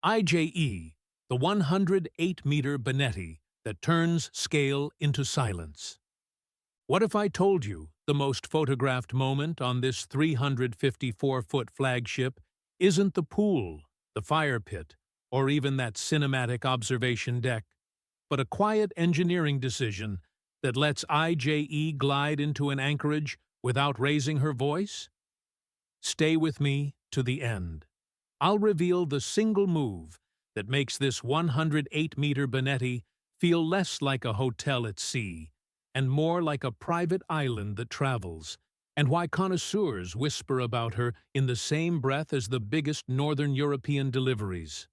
IJE, the 108-meter Benetti that turns scale into silence. What if I told you the most photographed moment on this 354-foot flagship isn't the pool, the fire pit, or even that cinematic observation deck, but a quiet engineering decision that lets IJE glide into an anchorage without raising her voice? Stay with me to the end. I'll reveal the single move that makes this 108-meter Benetti feel less like a hotel at sea and more like a private island that travels, and why connoisseurs whisper about her in the same breath as the biggest Northern European deliveries.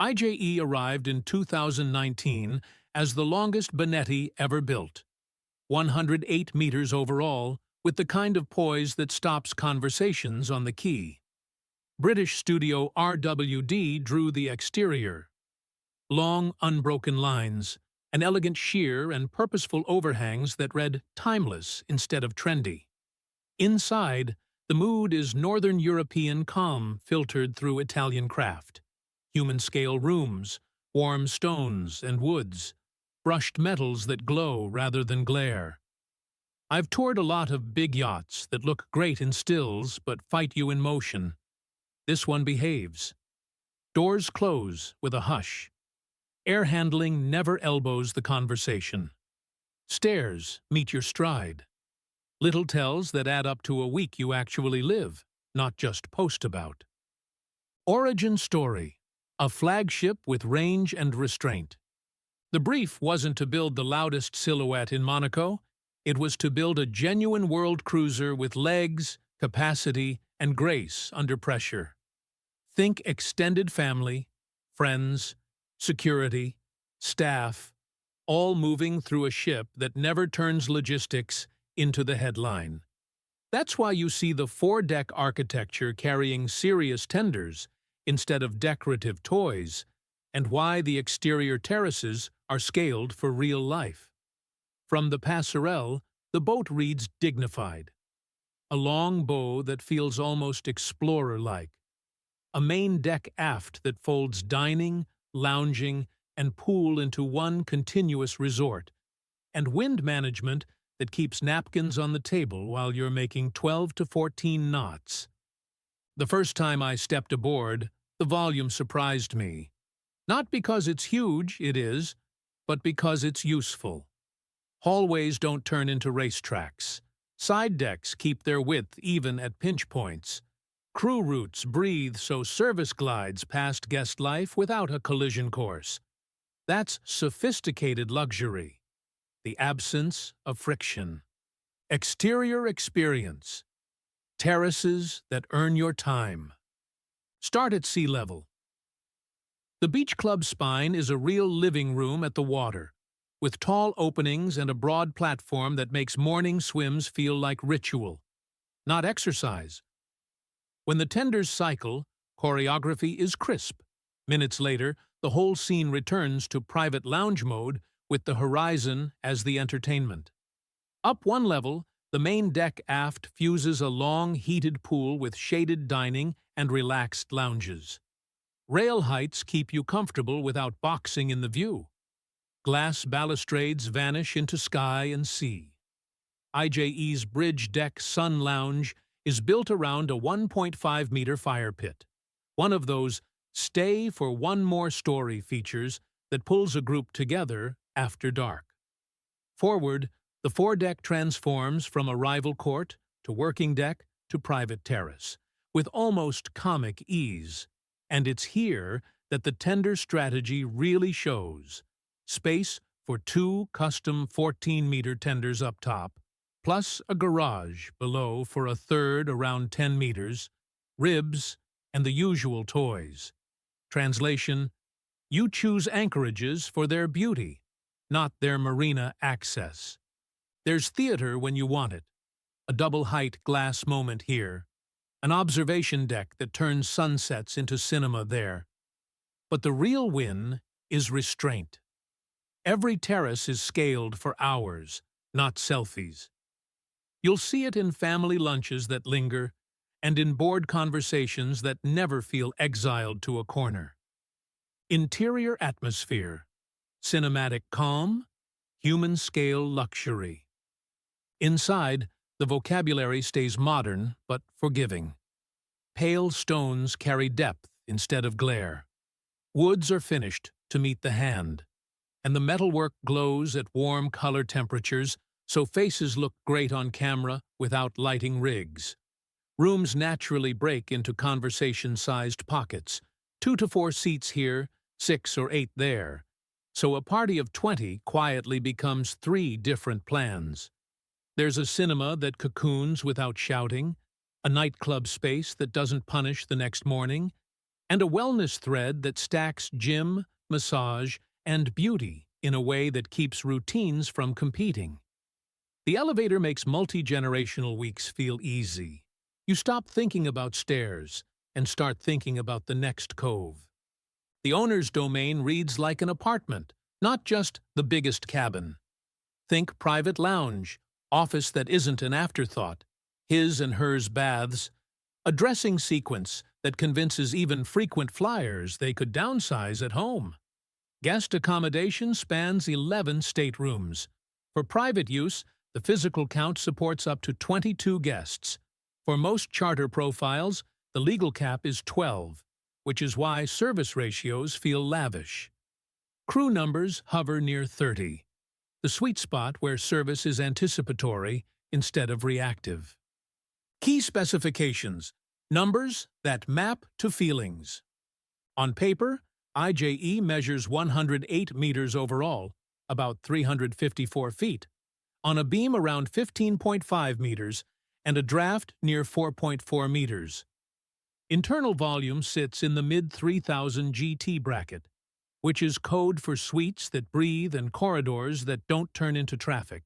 IJE arrived in 2019 as the longest Benetti ever built, 108 meters overall, with the kind of poise that stops conversations on the quay. British studio RWD drew the exterior. Long, unbroken lines, an elegant sheer and purposeful overhangs that read timeless instead of trendy. Inside, the mood is Northern European calm filtered through Italian craft. Human-scale rooms, warm stones and woods, brushed metals that glow rather than glare. I've toured a lot of big yachts that look great in stills but fight you in motion. This one behaves. Doors close with a hush. Air handling never elbows the conversation. Stairs meet your stride. Little tells that add up to a week you actually live, not just post about. Origin story: a flagship with range and restraint. The brief wasn't to build the loudest silhouette in Monaco. It was to build a genuine world cruiser with legs, capacity, and grace under pressure. Think extended family, friends, security, staff, all moving through a ship that never turns logistics into the headline. That's why you see the four-deck architecture carrying serious tenders instead of decorative toys, and why the exterior terraces are scaled for real life. From the passerelle, the boat reads dignified. A long bow that feels almost explorer-like. A main deck aft that folds dining, lounging, and pool into one continuous resort. And wind management that keeps napkins on the table while you're making 12 to 14 knots. The first time I stepped aboard, the volume surprised me. Not because it's huge, it is, but because it's useful. Hallways don't turn into racetracks. Side decks keep their width even at pinch points. Crew routes breathe so service glides past guest life without a collision course. That's sophisticated luxury. The absence of friction. Exterior experience. Terraces that earn your time. Start at sea level. The beach club spine is a real living room at the water, with tall openings and a broad platform that makes morning swims feel like ritual, not exercise. When the tenders cycle, choreography is crisp. Minutes later, the whole scene returns to private lounge mode with the horizon as the entertainment. Up one level, the main deck aft fuses a long, heated pool with shaded dining and relaxed lounges. Rail heights keep you comfortable without boxing in the view. Glass balustrades vanish into sky and sea. IJE's bridge deck sun lounge is built around a 1.5-meter fire pit, one of those stay for one more story features that pulls a group together after dark. Forward, the foredeck transforms from arrival court to working deck to private terrace, with almost comic ease. And it's here that the tender strategy really shows. Space for two custom 14-meter tenders up top, plus a garage below for a third around 10 meters, ribs, and the usual toys. Translation: you choose anchorages for their beauty, not their marina access. There's theater when you want it. A double-height glass moment here. An observation deck that turns sunsets into cinema there. But the real win is restraint. Every terrace is scaled for hours, not selfies. You'll see it in family lunches that linger, and in bored conversations that never feel exiled to a corner. Interior atmosphere, cinematic calm, human-scale luxury. Inside, the vocabulary stays modern but forgiving. Pale stones carry depth instead of glare. Woods are finished to meet the hand, and the metalwork glows at warm color temperatures so faces look great on camera without lighting rigs. Rooms naturally break into conversation-sized pockets, 2 to 4 seats here, 6 or 8 there, so a party of 20 quietly becomes 3 different plans. There's a cinema that cocoons without shouting, a nightclub space that doesn't punish the next morning, and a wellness thread that stacks gym, massage, and beauty in a way that keeps routines from competing. The elevator makes multi-generational weeks feel easy. You stop thinking about stairs and start thinking about the next cove. The owner's domain reads like an apartment, not just the biggest cabin. Think private lounge, office that isn't an afterthought, his and hers baths, a dressing sequence that convinces even frequent flyers they could downsize at home. Guest accommodation spans 11 staterooms. For private use, the physical count supports up to 22 guests. For most charter profiles, the legal cap is 12, which is why service ratios feel lavish. Crew numbers hover near 30, the sweet spot where service is anticipatory instead of reactive. Key specifications: numbers that map to feelings. On paper, IJE measures 108 meters overall, about 354 feet, on a beam around 15.5 meters, and a draft near 4.4 meters. Internal volume sits in the mid-3000 GT bracket, which is code for suites that breathe and corridors that don't turn into traffic.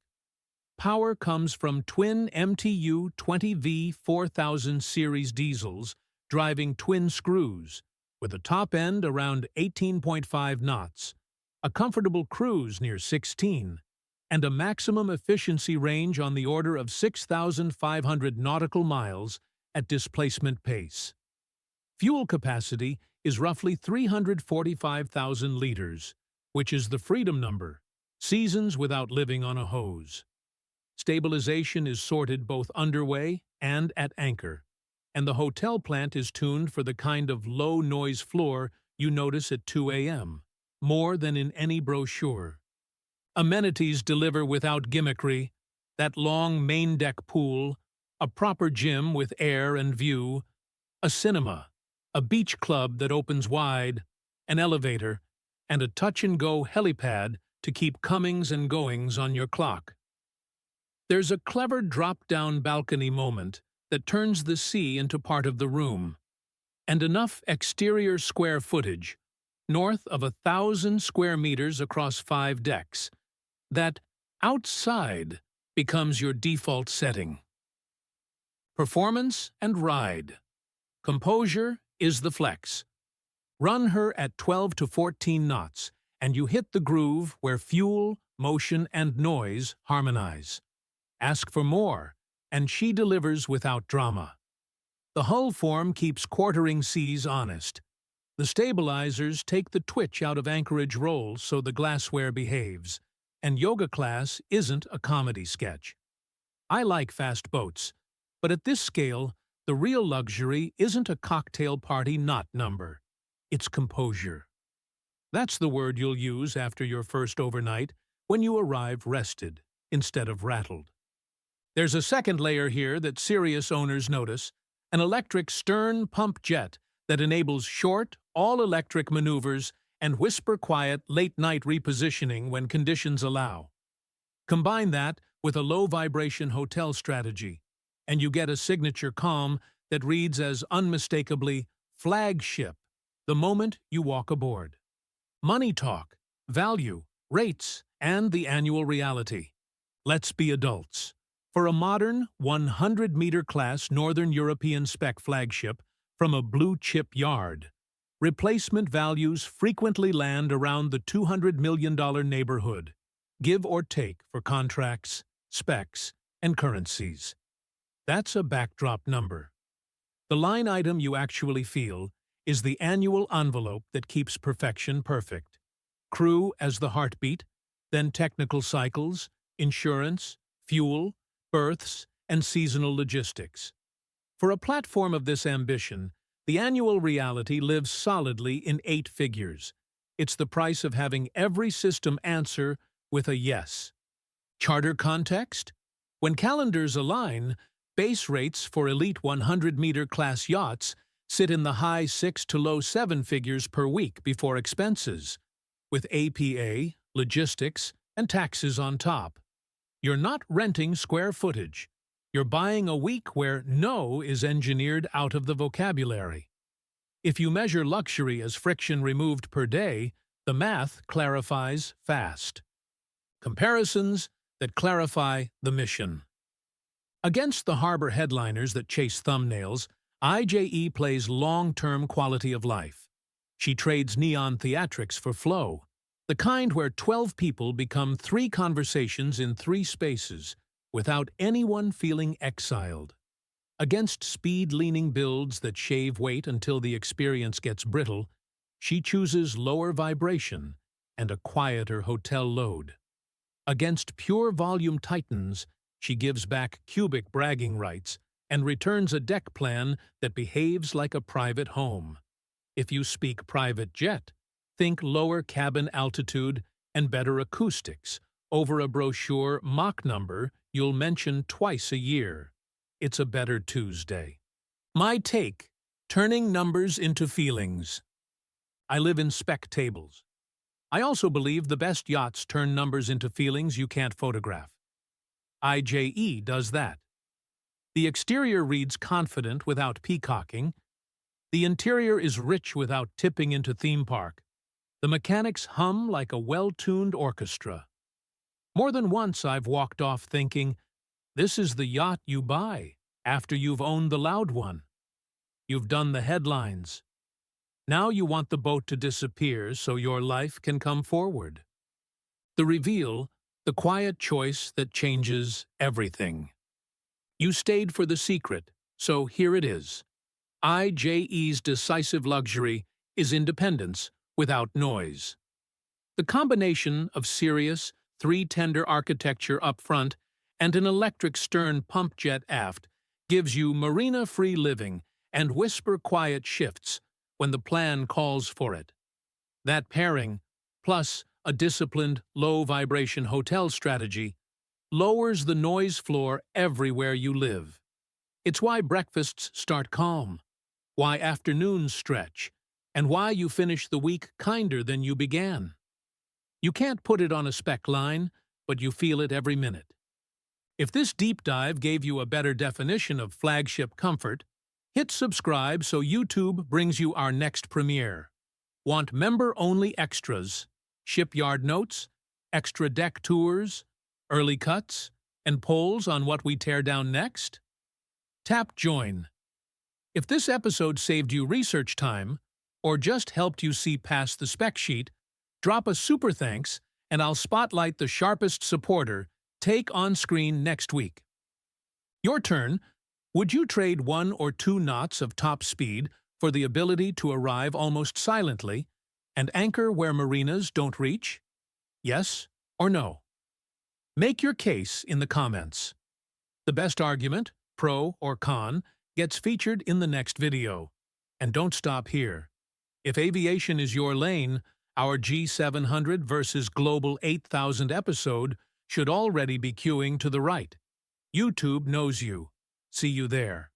Power comes from twin MTU 20V 4000 series diesels driving twin screws, with a top end around 18.5 knots, a comfortable cruise near 16, and a maximum efficiency range on the order of 6,500 nautical miles at displacement pace. Fuel capacity is roughly 345,000 liters, which is the freedom number, seasons without living on a hose. Stabilization is sorted both underway and at anchor, and the hotel plant is tuned for the kind of low-noise floor you notice at 2 a.m., more than in any brochure. Amenities deliver without gimmickry: that long main-deck pool, a proper gym with air and view, a cinema, a beach club that opens wide, an elevator, and a touch-and-go helipad to keep comings and goings on your clock. There's a clever drop-down balcony moment that turns the sea into part of the room, and enough exterior square footage, north of 1,000 square meters across 5 decks, that outside becomes your default setting. Performance and ride. Composure is the flex. Run her at 12 to 14 knots, and you hit the groove where fuel, motion, and noise harmonize. Ask for more, and she delivers without drama. The hull form keeps quartering seas honest. The stabilizers take the twitch out of anchorage rolls so the glassware behaves, and yoga class isn't a comedy sketch. I like fast boats, but at this scale, the real luxury isn't a cocktail party knot number. It's composure. That's the word you'll use after your first overnight, when you arrive rested instead of rattled. There's a second layer here that serious owners notice: an electric stern pump jet that enables short, all-electric maneuvers and whisper-quiet late-night repositioning when conditions allow. Combine that with a low-vibration hotel strategy, and you get a signature calm that reads as unmistakably flagship the moment you walk aboard. Money talk, value, rates, and the annual reality. Let's be adults. For a modern 100-meter class Northern European spec flagship from a blue-chip yard, replacement values frequently land around the $200 million neighborhood, give or take for contracts, specs, and currencies. That's a backdrop number. The line item you actually feel is the annual envelope that keeps perfection perfect. Crew as the heartbeat, then technical cycles, insurance, fuel, berths, and seasonal logistics. For a platform of this ambition, the annual reality lives solidly in 8 figures. It's the price of having every system answer with a yes. Charter context? When calendars align, base rates for elite 100-meter class yachts sit in the high 6 to low 7 figures per week before expenses, with APA, logistics, and taxes on top. You're not renting square footage. You're buying a week where no is engineered out of the vocabulary. If you measure luxury as friction removed per day, the math clarifies fast. Comparisons that clarify the mission. Against the harbor headliners that chase thumbnails, IJE plays long-term quality of life. She trades neon theatrics for flow, the kind where 12 people become 3 conversations in 3 spaces, without anyone feeling exiled. Against speed-leaning builds that shave weight until the experience gets brittle, she chooses lower vibration and a quieter hotel load. Against pure volume titans, she gives back cubic bragging rights and returns a deck plan that behaves like a private home. If you speak private jet, think lower cabin altitude and better acoustics over a brochure Mach number you'll mention twice a year. It's a better Tuesday. My take: turning numbers into feelings. I live in spec tables. I also believe the best yachts turn numbers into feelings you can't photograph. IJE does that. The exterior reads confident without peacocking. The interior is rich without tipping into theme park. The mechanics hum like a well-tuned orchestra. More than once I've walked off thinking, this is the yacht you buy after you've owned the loud one. You've done the headlines. Now you want the boat to disappear so your life can come forward. The reveal, the quiet choice that changes everything. You stayed for the secret, so here it is. IJE's decisive luxury is independence without noise. The combination of serious, 3-tender architecture up front and an electric stern pump jet aft gives you marina-free living and whisper-quiet shifts when the plan calls for it. That pairing, plus a disciplined, low-vibration hotel strategy, lowers the noise floor everywhere you live. It's why breakfasts start calm, why afternoons stretch, and why you finish the week kinder than you began. You can't put it on a spec line, but you feel it every minute. If this deep dive gave you a better definition of flagship comfort, hit subscribe so YouTube brings you our next premiere. Want member-only extras, shipyard notes, extra deck tours, early cuts, and polls on what we tear down next? Tap join. If this episode saved you research time, or just helped you see past the spec sheet, drop a super thanks and I'll spotlight the sharpest supporter take on screen next week. Your turn. Would you trade 1 or 2 knots of top speed for the ability to arrive almost silently and anchor where marinas don't reach? Yes or no? Make your case in the comments. The best argument, pro or con, gets featured in the next video. And don't stop here. If aviation is your lane, our G700 versus Global 8000 episode should already be queuing to the right. YouTube knows you. See you there.